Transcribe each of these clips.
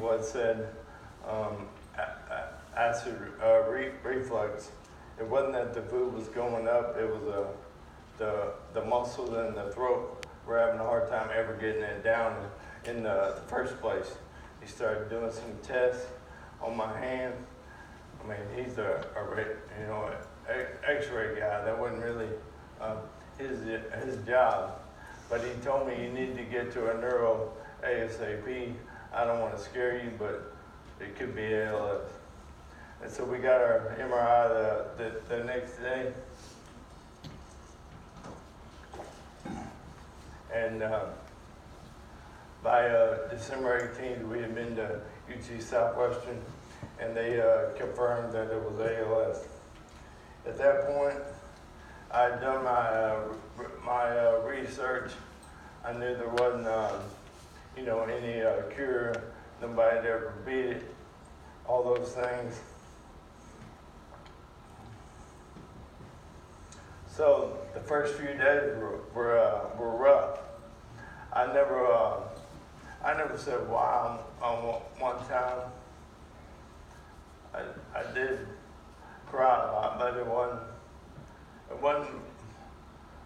what said acid reflux. It wasn't that the food was going up, it was the muscles in the throat were having a hard time ever getting it down in the first place. He started doing some tests on my hand. I mean, he's a X-ray guy. That wasn't really his job. But he told me you need to get to a neuro ASAP. I don't want to scare you, but it could be ALS. And so we got our MRI the next day. And by December 18th, we had been to UT Southwestern, and they confirmed that it was ALS. At that point, I had done my research. I knew there wasn't, any cure. Nobody had ever beat it. All those things. So the first few days were rough. I never said why on one time. I did cry a lot, but it wasn't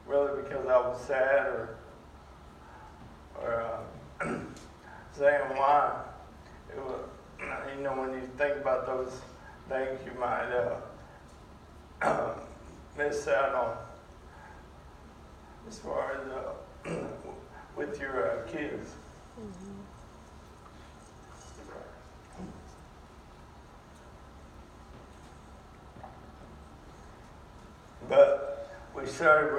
really because I was sad or saying why. It was, when you think about those things, you might miss out on as far as with your kids. Mm-hmm. But we started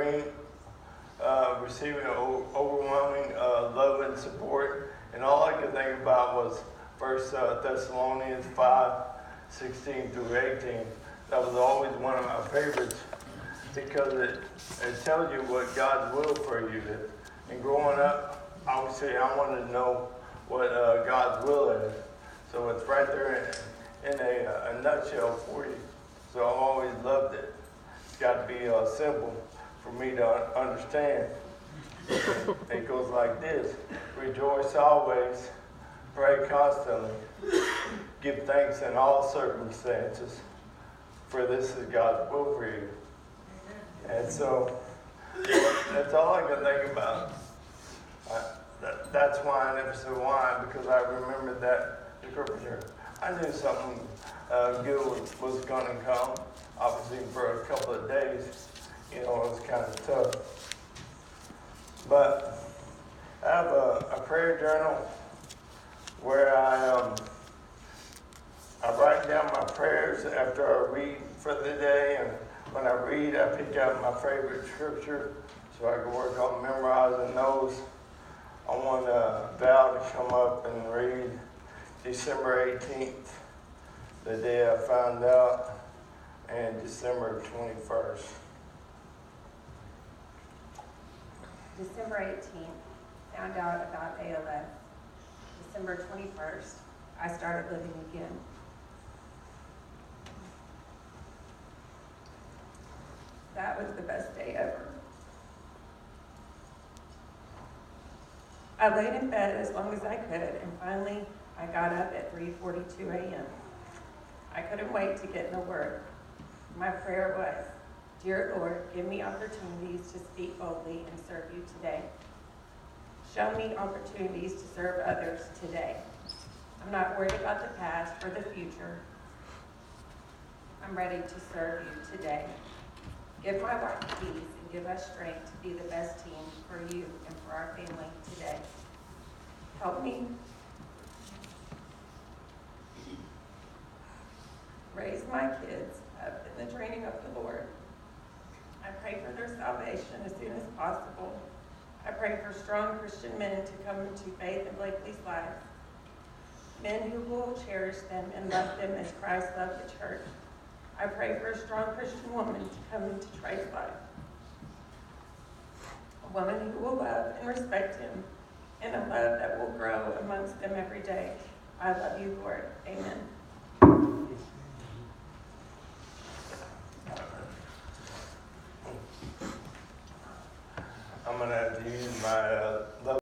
receiving overwhelming love and support, and all I could think about was 1 Thessalonians 5:16 through 18. That was always one of my favorites because it tells you what God's will for you is. And growing up, obviously I wanted to know what God's will is. So it's right there in a nutshell for you. So I've always loved it. It's got to be simple for me to understand. It goes like this: rejoice always, pray constantly, give thanks in all circumstances, for this is God's will for you. And so that's all I can think about. That's why I never said why, because I remembered that scripture. I knew something good was going to come. Obviously, for a couple of days, it was kind of tough. But I have a prayer journal where I write down my prayers after I read for the day, and when I read, I pick out my favorite scripture so I can work on memorizing those. I want Val to come up and read December 18th, the day I found out, and December 21st. December 18th, found out about ALS. December 21st, I started living again. That was the best day ever. I laid in bed as long as I could, and finally I got up at 3:42 a.m. I couldn't wait to get in the Word. My prayer was, "Dear Lord, give me opportunities to speak boldly and serve you today. Show me opportunities to serve others today. I'm not worried about the past or the future. I'm ready to serve you today. Give my wife peace and give us strength to be the best team for you and for our family today. Help me raise my kids up in the training of the Lord. I pray for their salvation as soon as possible. I pray for strong Christian men to come into faith in Blakely's life. Men who will cherish them and love them as Christ loved the church. I pray for a strong Christian woman to come into Trey's life. A woman who will love and respect him, and a love that will grow amongst them every day. I love you, Lord. Amen. I'm going to have to use my love